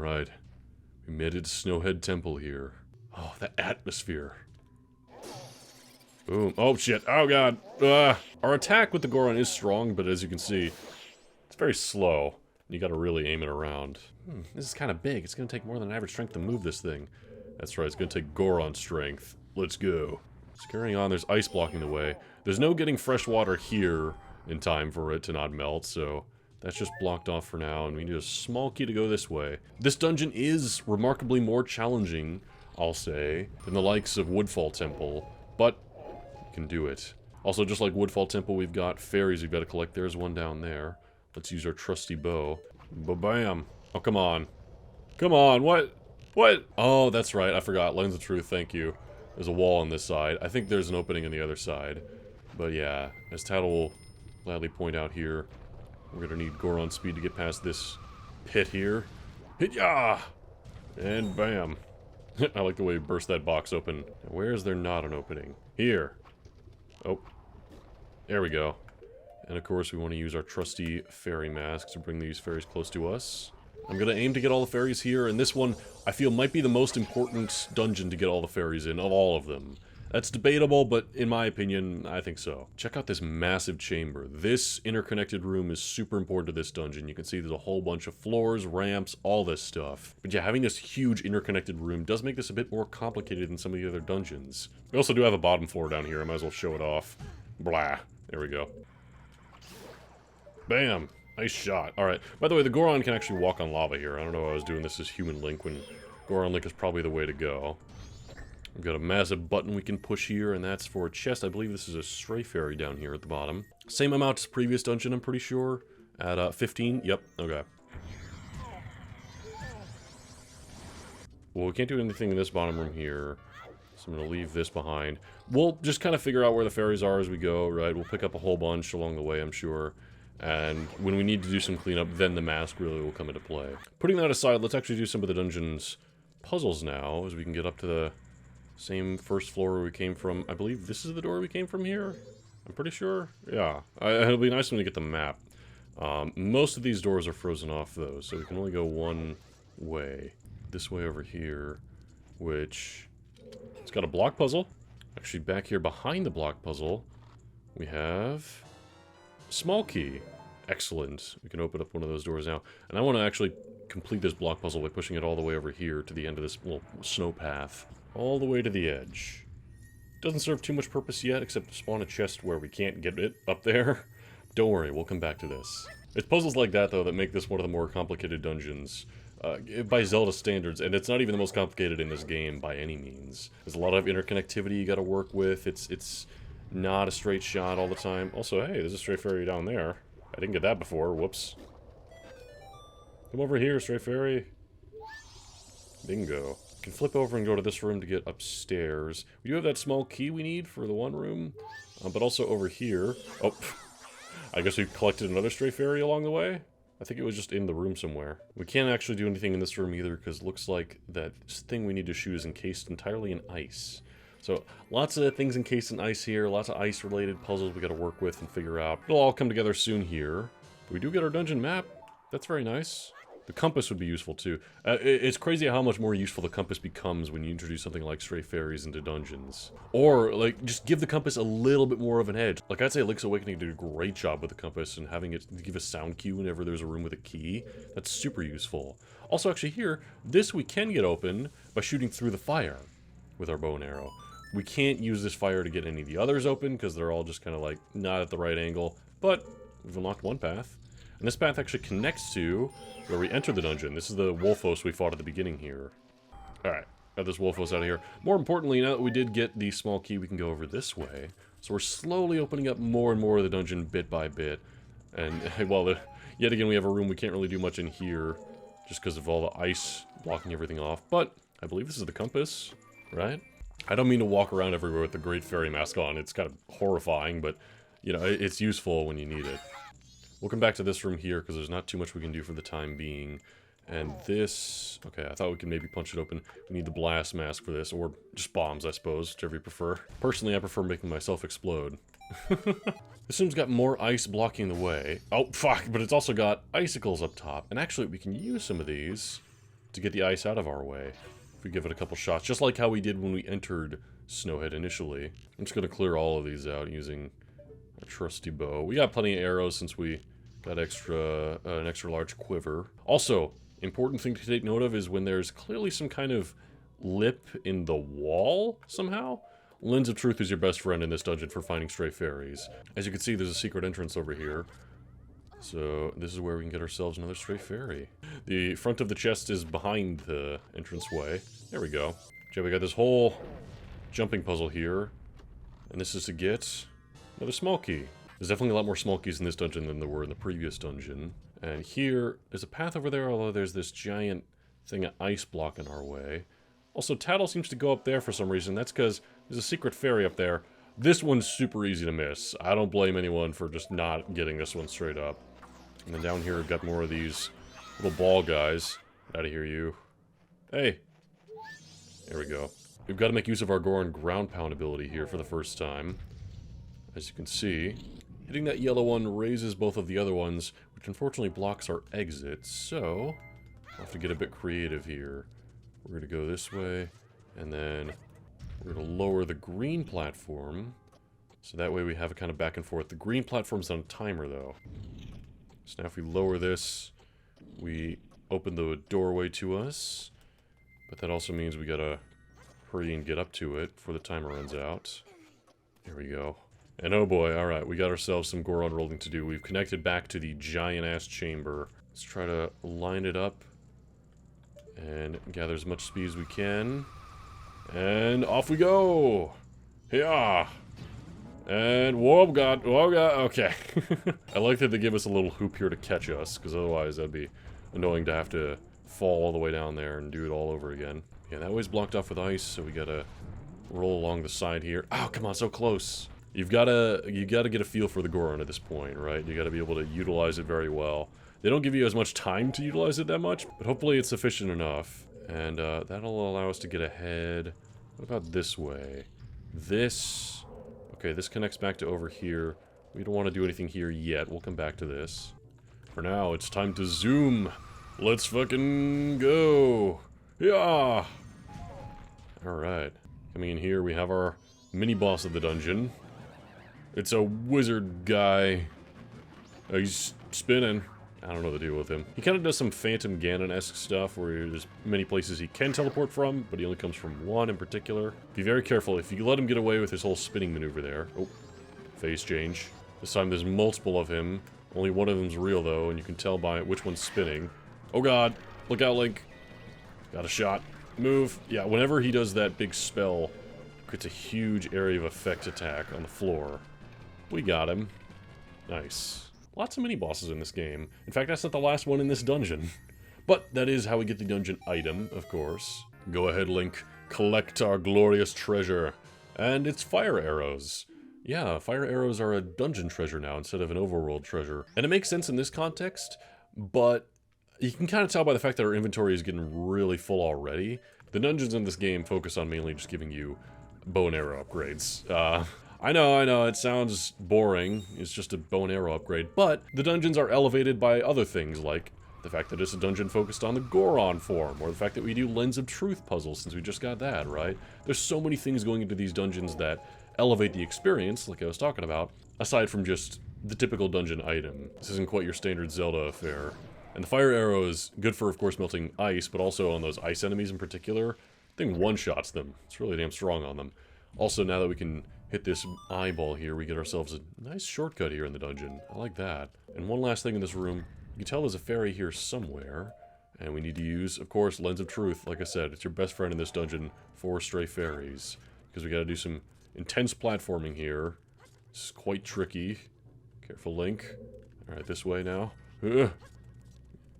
Alright. We made it to Snowhead Temple here. Oh, the atmosphere. Boom. Oh, shit. Oh, God. Our attack with the Goron is strong, but as you can see, it's very slow. You gotta really aim it around. This is kind of big. It's gonna take more than average strength to move this thing. That's right, it's gonna take Goron strength. Let's go. Just carrying on, there's ice blocking the way. There's no getting fresh water here in time for it to not melt, so that's just blocked off for now, and we need a small key to go this way. This dungeon is remarkably more challenging, I'll say, than the likes of Woodfall Temple, but you can do it. Also, just like Woodfall Temple, we've got fairies we've got to collect. There's one down there. Let's use our trusty bow. Ba-bam. Oh, come on. Come on, what? What? Oh, that's right, I forgot. Lens of Truth, thank you. There's a wall on this side. I think there's an opening on the other side. But yeah, as Tattle will gladly point out here, we're gonna need Goron speed to get past this pit here. Hit-yah! And bam. I like the way he burst that box open. Now, where is there not an opening? Here. Oh. There we go. And of course we want to use our trusty fairy mask to bring these fairies close to us. I'm going to aim to get all the fairies here, and this one I feel might be the most important dungeon to get all the fairies in, of all of them. That's debatable, but in my opinion, I think so. Check out this massive chamber. This interconnected room is super important to this dungeon. You can see there's a whole bunch of floors, ramps, all this stuff. But yeah, having this huge interconnected room does make this a bit more complicated than some of the other dungeons. We also do have a bottom floor down here. I might as well show it off. Blah. There we go. Bam! Nice shot. Alright. By the way, the Goron can actually walk on lava here. I don't know why I was doing this as Human Link when Goron Link is probably the way to go. We've got a massive button we can push here, and that's for a chest. I believe this is a stray fairy down here at the bottom. Same amount as previous dungeon, I'm pretty sure. At 15? Yep. Okay. Well, we can't do anything in this bottom room here, so I'm going to leave this behind. We'll just kind of figure out where the fairies are as we go, right? We'll pick up a whole bunch along the way, I'm sure. And when we need to do some cleanup, then the mask really will come into play. Putting that aside, let's actually do some of the dungeon's puzzles now, as we can get up to the same first floor where we came from. I believe this is the door we came from here? I'm pretty sure. Yeah. It'll be nice when we get the map. Most of these doors are frozen off, though, so we can only go one way. This way over here, which... it's got a block puzzle. Actually, back here behind the block puzzle, we have a small key. Excellent. We can open up one of those doors now. And I want to actually complete this block puzzle by pushing it all the way over here to the end of this little snow path. All the way to the edge. Doesn't serve too much purpose yet, except to spawn a chest where we can't get it up there. Don't worry, we'll come back to this. It's puzzles like that, though, that make this one of the more complicated dungeons. By Zelda standards, and it's not even the most complicated in this game by any means. There's a lot of interconnectivity you gotta work with. It's not a straight shot all the time. Also, hey, there's a stray fairy down there. I didn't get that before. Whoops. Come over here, stray fairy. Bingo. You can flip over and go to this room to get upstairs. We do have that small key we need for the one room, but also over here. Oh, I guess we collected another stray fairy along the way? I think it was just in the room somewhere. We can't actually do anything in this room either, because it looks like that thing we need to shoot is encased entirely in ice. So, lots of things encased in ice here, lots of ice-related puzzles we gotta work with and figure out. It'll all come together soon here. But we do get our dungeon map. That's very nice. The compass would be useful too. It's crazy how much more useful the compass becomes when you introduce something like stray fairies into dungeons. Or, like, just give the compass a little bit more of an edge. Like, I'd say Link's Awakening did a great job with the compass and having it give a sound cue whenever there's a room with a key. That's super useful. Also, actually here, this we can get open by shooting through the fire with our bow and arrow. We can't use this fire to get any of the others open because they're all just kind of like not at the right angle, but we've unlocked one path. And this path actually connects to where we enter the dungeon. This is the Wolfos we fought at the beginning here. Alright, got this Wolfos out of here. More importantly, now that we did get the small key, we can go over this way. So we're slowly opening up more and more of the dungeon bit by bit. And, well, yet again, we have a room we can't really do much in here, just because of all the ice blocking everything off. But I believe this is the compass, right? I don't mean to walk around everywhere with the Great Fairy mask on. It's kind of horrifying, but, you know, it's useful when you need it. We'll come back to this room here, because there's not too much we can do for the time being. And this... okay, I thought we could maybe punch it open. We need the blast mask for this, or just bombs, I suppose, whichever you prefer. Personally, I prefer making myself explode. This room's got more ice blocking the way. Oh, fuck, but it's also got icicles up top. And actually, we can use some of these to get the ice out of our way. If we give it a couple shots, just like how we did when we entered Snowhead initially. I'm just going to clear all of these out using our trusty bow. We got plenty of arrows since we got an extra large quiver. Also, important thing to take note of is when there's clearly some kind of lip in the wall somehow. Lens of Truth is your best friend in this dungeon for finding stray fairies. As you can see, there's a secret entrance over here. So this is where we can get ourselves another stray fairy. The front of the chest is behind the entranceway. There we go. Okay, we got this whole jumping puzzle here. And this is to get another small key. There's definitely a lot more small keys in this dungeon than there were in the previous dungeon. And here, there's a path over there, although there's this giant thing of ice blocking our way. Also, Tattle seems to go up there for some reason. That's because there's a secret fairy up there. This one's super easy to miss. I don't blame anyone for just not getting this one straight up. And then down here, we've got more of these little ball guys. Get out of here, you. Hey! There we go. We've got to make use of our Goron ground pound ability here for the first time. As you can see, hitting that yellow one raises both of the other ones, which unfortunately blocks our exit, so I'll have to get a bit creative here. We're going to go this way, and then we're going to lower the green platform, so that way we have a kind of back and forth. The green platform's on a timer, though. So now if we lower this, we open the doorway to us, but that also means we gotta hurry and get up to it before the timer runs out. Here we go. And oh boy, alright, we got ourselves some Goron rolling to do. We've connected back to the giant-ass chamber. Let's try to line it up and gather as much speed as we can. And off we go! Yeah! And whoa god, okay. I like that they give us a little hoop here to catch us, because otherwise that'd be annoying to have to fall all the way down there and do it all over again. Yeah, that way's blocked off with ice, so we gotta roll along the side here. Oh, come on, so close. You gotta get a feel for the Goron at this point, right? You gotta be able to utilize it very well. They don't give you as much time to utilize it that much, but hopefully it's sufficient enough. And that'll allow us to get ahead. What about this way? This... Okay, this connects back to over here. We don't want to do anything here yet. We'll come back to this. For now, it's time to zoom. Let's fucking go. Yeah. Alright. Coming in here, we have our mini-boss of the dungeon. It's a wizard guy. Oh, he's spinning. I don't know the deal with him. He kind of does some Phantom Ganon-esque stuff where there's many places he can teleport from, but he only comes from one in particular. Be very careful. If you let him get away with his whole spinning maneuver there... Oh, phase change. This time there's multiple of him. Only one of them's real, though, and you can tell by which one's spinning. Oh god. Look out, Link. Got a shot. Move. Yeah, whenever he does that big spell, it creates a huge area of effect attack on the floor. We got him. Nice. Lots of mini-bosses in this game. In fact, that's not the last one in this dungeon. But that is how we get the dungeon item, of course. Go ahead, Link. Collect our glorious treasure. And it's fire arrows. Yeah, fire arrows are a dungeon treasure now instead of an overworld treasure. And it makes sense in this context, but you can kind of tell by the fact that our inventory is getting really full already. The dungeons in this game focus on mainly just giving you bow and arrow upgrades. I know, it sounds boring. It's just a bow and arrow upgrade, but the dungeons are elevated by other things, like the fact that it's a dungeon focused on the Goron form, or the fact that we do Lens of Truth puzzles, since we just got that, right? There's so many things going into these dungeons that elevate the experience, like I was talking about, aside from just the typical dungeon item. This isn't quite your standard Zelda affair. And the fire arrow is good for, of course, melting ice, but also on those ice enemies in particular. I think one-shots them. It's really damn strong on them. Also, now that we can hit this eyeball here, we get ourselves a nice shortcut here in the dungeon. I like that. And one last thing in this room, you can tell there's a fairy here somewhere, and we need to use, of course, Lens of Truth. Like I said, it's your best friend in this dungeon for stray fairies, because we gotta do some intense platforming here. This is quite tricky. Careful, Link. Alright, this way now. Ugh.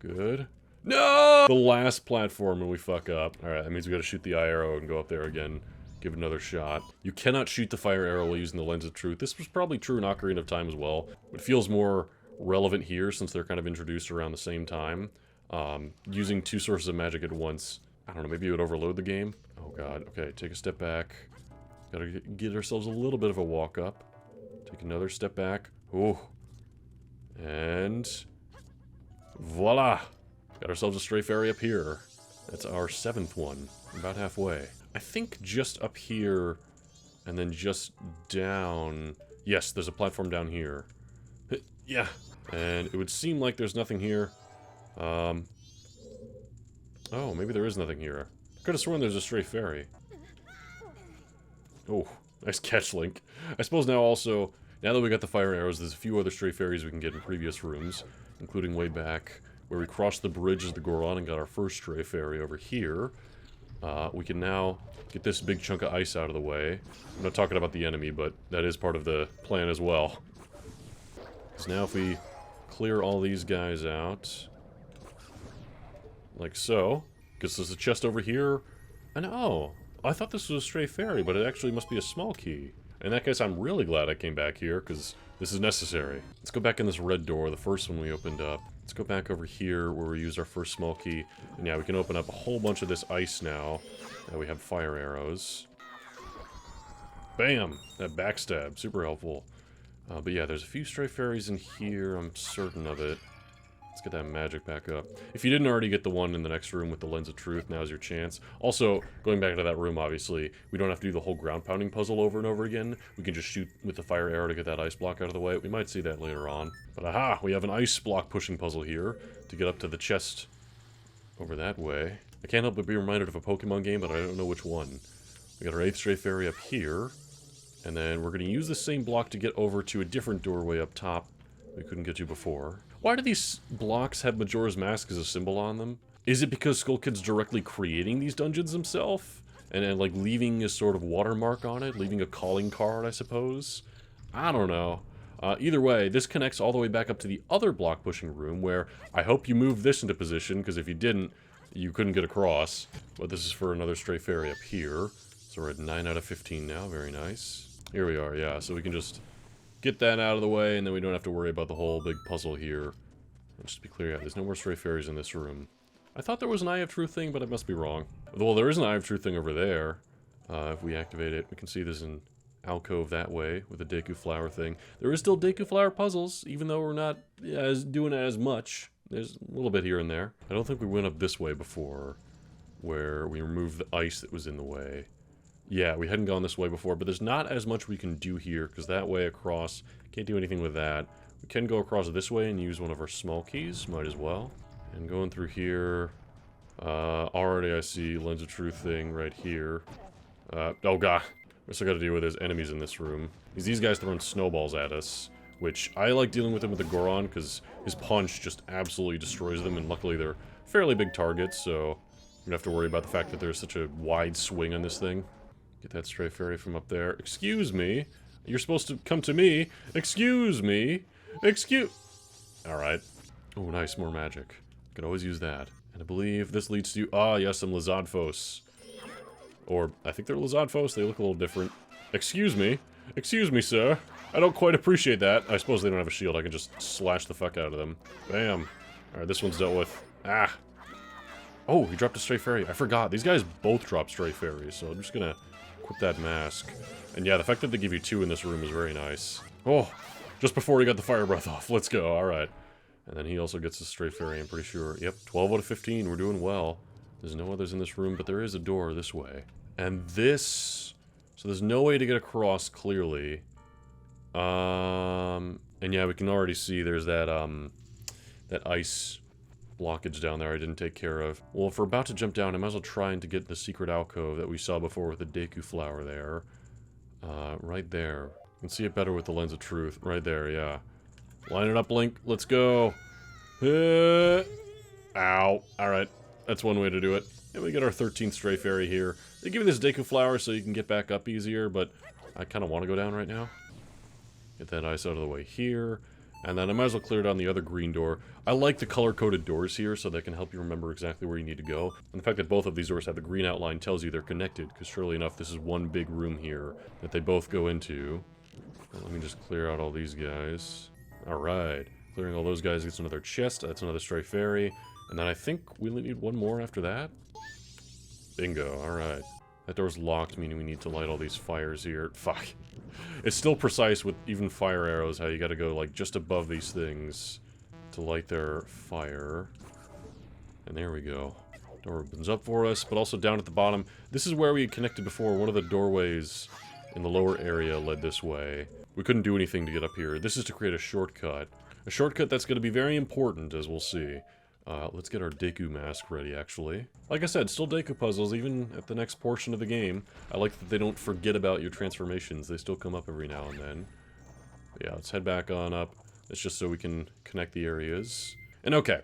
Good. No! The last platform and we fuck up. Alright, that means we gotta shoot the eye arrow and go up there again. Give it another shot. You cannot shoot the fire arrow while using the Lens of Truth. This was probably true in Ocarina of Time as well. It feels more relevant here since they're kind of introduced around the same time. Using two sources of magic at once, I don't know, maybe it would overload the game. Oh god, okay, take a step back. Gotta get ourselves a little bit of a walk up. Take another step back. Oh. And voila! Got ourselves a stray fairy up here. That's our 7th one. About halfway. I think just up here, and then just down... Yes, there's a platform down here. Yeah. And it would seem like there's nothing here. Oh, maybe there is nothing here. I could have sworn there's a stray fairy. Oh, nice catch, Link. I suppose now also, now that we got the fire arrows, there's a few other stray fairies we can get in previous rooms, including way back where we crossed the bridge of the Goron and got our first stray fairy over here. We can now get this big chunk of ice out of the way. I'm not talking about the enemy, but that is part of the plan as well. So now if we clear all these guys out, like so, because there's a chest over here, and oh, I thought this was a stray fairy, but it actually must be a small key. In that case, I'm really glad I came back here, because this is necessary. Let's go back in this red door, the first one we opened up. Let's go back over here where we used our first small key. And yeah, we can open up a whole bunch of this ice now. Now we have fire arrows. Bam! That backstab, super helpful. But yeah, there's a few stray fairies in here, I'm certain of it. Let's get that magic back up. If you didn't already get the one in the next room with the Lens of Truth, now's your chance. Also, going back to that room, obviously, we don't have to do the whole ground pounding puzzle over and over again. We can just shoot with the fire arrow to get that ice block out of the way. We might see that later on. But aha! We have an ice block pushing puzzle here to get up to the chest over that way. I can't help but be reminded of a Pokemon game, but I don't know which one. We got our 8th stray fairy up here. And then we're going to use the same block to get over to a different doorway up top we couldn't get to before. Why do these blocks have Majora's Mask as a symbol on them? Is it because Skull Kid's directly creating these dungeons himself? And like leaving a sort of watermark on it? Leaving a calling card, I suppose? I don't know. Either way, this connects all the way back up to the other block pushing room where I hope you moved this into position, because if you didn't, you couldn't get across. But this is for another stray fairy up here. So we're at 9 out of 15 now, very nice. Here we are, yeah, so we can just get that out of the way, and then we don't have to worry about the whole big puzzle here. And just to be clear, yeah, there's no more stray fairies in this room. I thought there was an Eye of Truth thing, but I must be wrong. Well, there is an Eye of Truth thing over there. If we activate it, we can see there's an alcove that way with a Deku Flower thing. There is still Deku Flower puzzles, even though we're not doing as much. There's a little bit here and there. I don't think we went up this way before, where we removed the ice that was in the way. Yeah, we hadn't gone this way before, but there's not as much we can do here, because that way across, can't do anything with that. We can go across this way and use one of our small keys, might as well. And going through here, already I see Lens of Truth thing right here. Oh god, we still gotta deal with his enemies in this room. These guys throwing snowballs at us, which I like dealing with him with the Goron, because his punch just absolutely destroys them, and luckily they're fairly big targets, so you don't have to worry about the fact that there's such a wide swing on this thing. Get that stray fairy from up there. Excuse me. You're supposed to come to me. Excuse me. Alright. Oh, nice. More magic. Could always use that. And I believe this leads to... Ah, yes, some Lizardfos. Or, I think they're Lizardfos. They look a little different. Excuse me. Excuse me, sir. I don't quite appreciate that. I suppose they don't have a shield. I can just slash the fuck out of them. Bam. Alright, this one's dealt with. Ah. Oh, he dropped a stray fairy. I forgot. These guys both drop stray fairies, so I'm just gonna... equip that mask. And yeah, the fact that they give you 2 in this room is very nice. Oh, just before he got the fire breath off. Let's go, alright. And then he also gets a stray fairy, I'm pretty sure. Yep, 12 out of 15, we're doing well. There's no others in this room, but there is a door this way. And this... so there's no way to get across, clearly. And yeah, we can already see there's that, that ice blockage down there I didn't take care of. Well, if we're about to jump down, I might as well try to get the secret alcove that we saw before with the Deku Flower there. Right there. You can see it better with the Lens of Truth. Right there, yeah. Line it up, Link. Let's go. Ow. Alright. That's one way to do it. And we get our 13th stray fairy here. They give you this Deku Flower so you can get back up easier, but I kind of want to go down right now. Get that ice out of the way here. And then I might as well clear down the other green door. I like the color-coded doors here so they can help you remember exactly where you need to go. And the fact that both of these doors have the green outline tells you they're connected, because surely enough, this is one big room here that they both go into. Well, let me just clear out all these guys. Alright. Clearing all those guys gets another chest. That's another stray fairy. And then I think we only need one more after that. Bingo. Alright. That door's locked, meaning we need to light all these fires here. Fuck. It's still precise with even fire arrows, how you gotta go, like, just above these things to light their fire. And there we go. Door opens up for us, but also down at the bottom. This is where we connected before. One of the doorways in the lower area led this way. We couldn't do anything to get up here. This is to create a shortcut. A shortcut that's going to be very important, as we'll see. Let's get our Deku mask ready, actually. Like I said, still Deku puzzles, even at the next portion of the game. I like that they don't forget about your transformations. They still come up every now and then. But yeah, let's head back on up. It's just so we can connect the areas. And okay,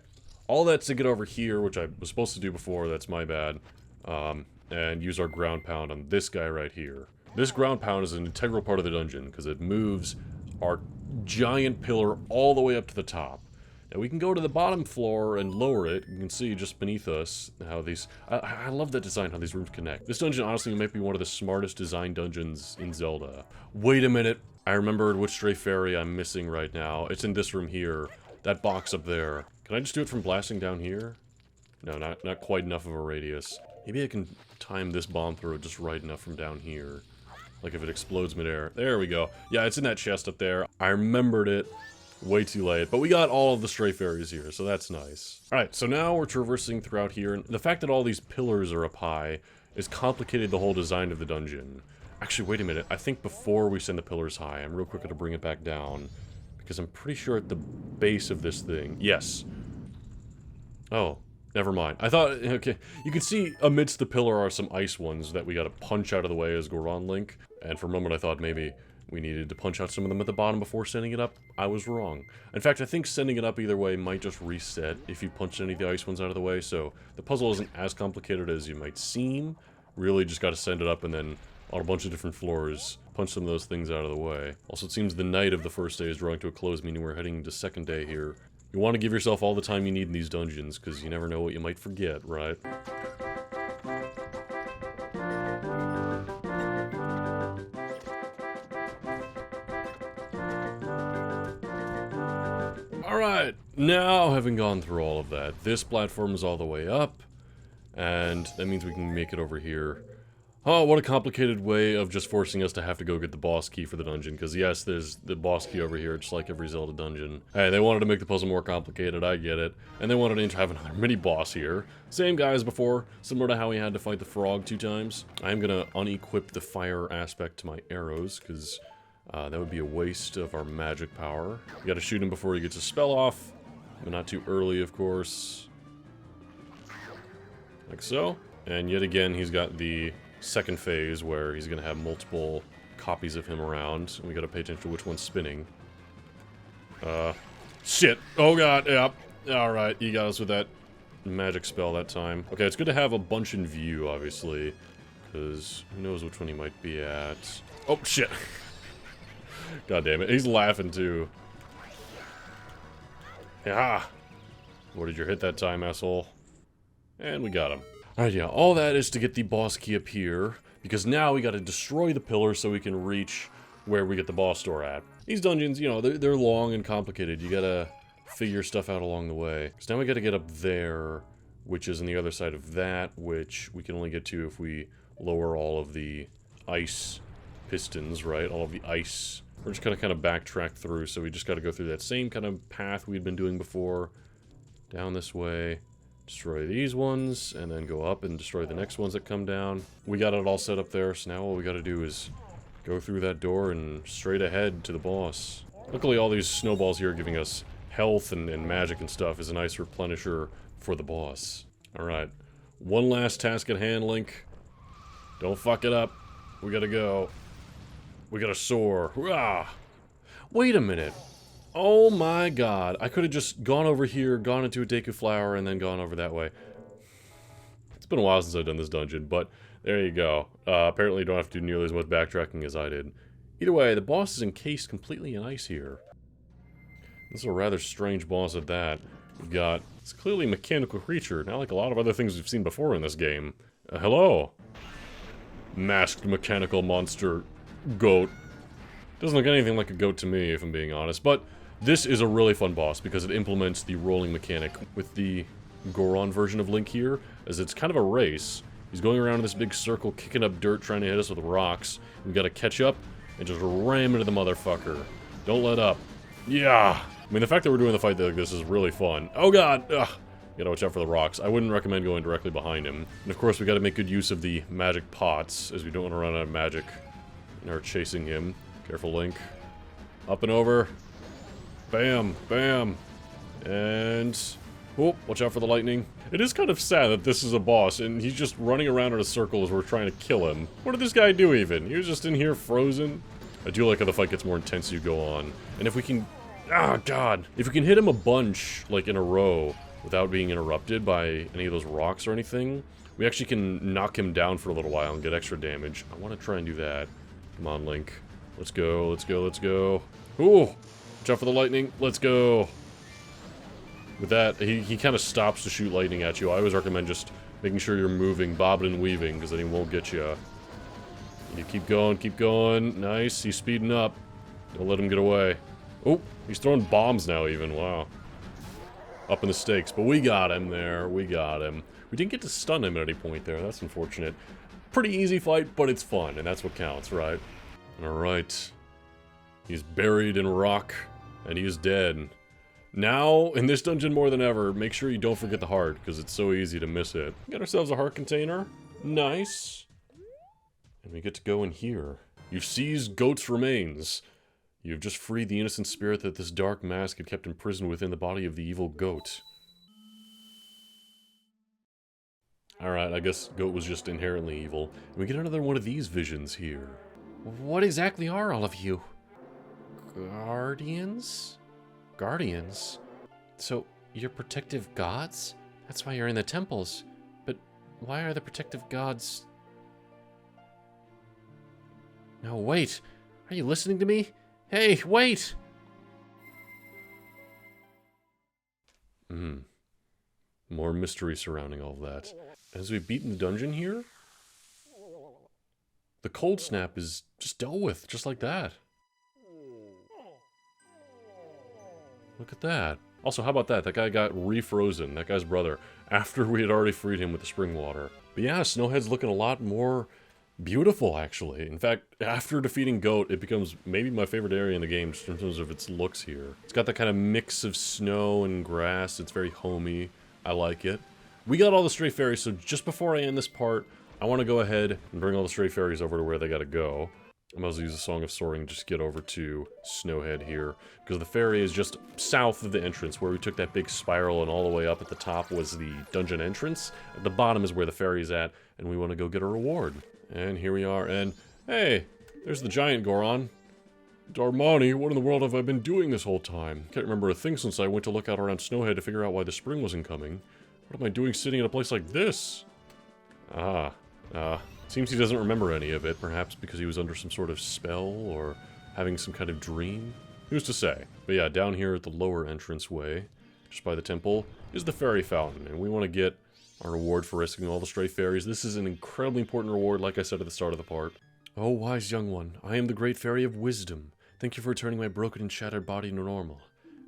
all that's to get over here, which I was supposed to do before, that's my bad. And use our ground pound on this guy right here. This ground pound is an integral part of the dungeon, because it moves our giant pillar all the way up to the top. Now we can go to the bottom floor and lower it. You can see just beneath us how these... I love that design, how these rooms connect. This dungeon honestly might be one of the smartest designed dungeons in Zelda. Wait a minute. I remembered which stray fairy I'm missing right now. It's in this room here. That box up there. Can I just do it from blasting down here? No, not quite enough of a radius. Maybe I can time this bomb throw just right enough from down here. Like if it explodes midair. There we go. Yeah, it's in that chest up there. I remembered it. Way too late, but we got all of the stray fairies here, so that's nice. Alright, so now we're traversing throughout here, and the fact that all these pillars are up high is complicated the whole design of the dungeon. Actually, wait a minute, I think before we send the pillars high, I'm real quick to bring it back down, because I'm pretty sure at the base of this thing, yes. Oh, never mind. I thought, okay, you can see amidst the pillar are some ice ones that we gotta punch out of the way as Goron Link, and for a moment I thought maybe we needed to punch out some of them at the bottom before sending it up. I was wrong. In fact, I think sending it up either way might just reset if you punch any of the ice ones out of the way, so the puzzle isn't as complicated as you might seem. Really just gotta send it up and then on a bunch of different floors, punch some of those things out of the way. Also, it seems the night of the first day is drawing to a close, meaning we're heading into second day here. You want to give yourself all the time you need in these dungeons, because you never know what you might forget, right? Alright, now having gone through all of that, this platform is all the way up, and that means we can make it over here. Oh, what a complicated way of just forcing us to have to go get the boss key for the dungeon, because yes, there's the boss key over here, just like every Zelda dungeon. Hey, they wanted to make the puzzle more complicated, I get it. And they wanted to have another mini-boss here. Same guy as before, similar to how we had to fight the frog 2 times. I'm gonna unequip the fire aspect to my arrows, because that would be a waste of our magic power. We gotta shoot him before he gets his spell off, but not too early, of course. Like so. And yet again, he's got the second phase where he's gonna have multiple copies of him around. We gotta pay attention to which one's spinning. Shit! Oh god, yeah. Alright, you got us with that magic spell that time. Okay, it's good to have a bunch in view, obviously, because who knows which one he might be at. Oh, shit! God damn it, he's laughing too. Yeah! What did you hit that time, asshole? And we got him. Alright, yeah, all that is to get the boss key up here, because now we gotta destroy the pillar so we can reach where we get the boss door at. These dungeons, you know, they're long and complicated. You gotta figure stuff out along the way. So now we gotta get up there, which is on the other side of that, which we can only get to if we lower all of the ice pistons, right? All of the ice. We're just gonna kind of backtrack through, so we just gotta go through that same kind of path we'd been doing before. Down this way. Destroy these ones, and then go up and destroy the next ones that come down. We got it all set up there, so now all we gotta do is go through that door and straight ahead to the boss. Luckily, all these snowballs here are giving us health and magic and stuff is a nice replenisher for the boss. Alright, one last task at hand, Link. Don't fuck it up. We gotta go. We gotta soar. Hurrah! Wait a minute. Oh my god, I could have just gone over here, gone into a Deku Flower, and then gone over that way. It's been a while since I've done this dungeon, but there you go. Apparently you don't have to do nearly as much backtracking as I did. Either way, the boss is encased completely in ice here. This is a rather strange boss at that. We've got, it's clearly a mechanical creature, not like a lot of other things we've seen before in this game. Hello? Masked mechanical monster goat. Doesn't look anything like a goat to me, if I'm being honest, but this is a really fun boss because it implements the rolling mechanic with the Goron version of Link here, as it's kind of a race. He's going around in this big circle, kicking up dirt, trying to hit us with rocks. We've got to catch up and just ram into the motherfucker. Don't let up. Yeah! I mean, the fact that we're doing the fight like this is really fun. Oh god! Ugh. Gotta watch out for the rocks. I wouldn't recommend going directly behind him. And of course, we gotta make good use of the magic pots, as we don't want to run out of magic and are chasing him. Careful, Link. Up and over. Bam, bam. And... oh, watch out for the lightning. It is kind of sad that this is a boss, and he's just running around in a circle as we're trying to kill him. What did this guy do, even? He was just in here frozen. I do like how the fight gets more intense as you go on. And if we can... ah, God. If we can hit him a bunch, like in a row, without being interrupted by any of those rocks or anything, we actually can knock him down for a little while and get extra damage. I want to try and do that. Come on, Link. Let's go, let's go, let's go. Ooh! Watch out for the lightning. Let's go. With that, he kind of stops to shoot lightning at you. I always recommend just making sure you're moving, bobbing and weaving, because then he won't get you. You keep going, keep going. Nice, he's speeding up. Don't let him get away. Oh, he's throwing bombs now even, wow. Up in the stakes, but we got him there, we got him. We didn't get to stun him at any point there, that's unfortunate. Pretty easy fight, but it's fun, and that's what counts, right? Alright. He's buried in rock, and he is dead. Now, in this dungeon more than ever, make sure you don't forget the heart, because it's so easy to miss it. Got ourselves a heart container. Nice. And we get to go in here. You've seized Goat's remains. You've just freed the innocent spirit that this dark mask had kept imprisoned within the body of the evil Goat. Alright, I guess Goat was just inherently evil. And we get another one of these visions here. What exactly are all of you? Guardians? Guardians? So, you're protective gods? That's why you're in the temples. But why are the protective gods... No, wait! Are you listening to me? Hey, wait! More mystery surrounding all of that. As we've beaten the dungeon here, the cold snap is just dealt with, just like that. Look at that. Also, how about that? That guy got refrozen, that guy's brother, after we had already freed him with the spring water. But yeah, Snowhead's looking a lot more beautiful, actually. In fact, after defeating Goat, it becomes maybe my favorite area in the game, just in terms of its looks here. It's got that kind of mix of snow and grass. It's very homey. I like it. We got all the stray fairies, so just before I end this part, I want to go ahead and bring all the stray fairies over to where they gotta go. I'm going to use a Song of Soaring just to get over to Snowhead here, because the ferry is just south of the entrance, where we took that big spiral, and all the way up at the top was the dungeon entrance. At the bottom is where the ferry's at, and we want to go get a reward. And here we are, and hey, there's the giant Goron. Darmani, what in the world have I been doing this whole time? Can't remember a thing since I went to look out around Snowhead to figure out why the spring wasn't coming. What am I doing sitting in a place like this? Seems he doesn't remember any of it, perhaps because he was under some sort of spell or having some kind of dream. Who's to say? But yeah, down here at the lower entranceway, just by the temple, is the fairy fountain, and we want to get our reward for rescuing all the stray fairies. This is an incredibly important reward, like I said at the start of the part. Oh, wise young one, I am the great fairy of wisdom. Thank you for turning my broken and shattered body to normal.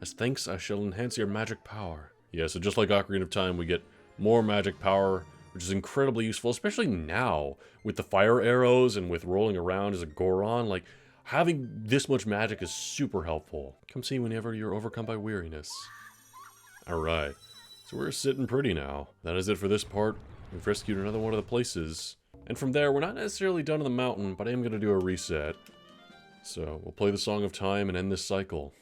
As thanks, I shall enhance your magic power. Yeah, so just like Ocarina of Time, we get more magic power, which is incredibly useful, especially now, with the fire arrows and with rolling around as a Goron. Like, having this much magic is super helpful. Come see whenever you're overcome by weariness. Alright, so we're sitting pretty now. That is it for this part. We've rescued another one of the places. And from there, we're not necessarily done in the mountain, but I am going to do a reset. So, we'll play the Song of Time and end this cycle.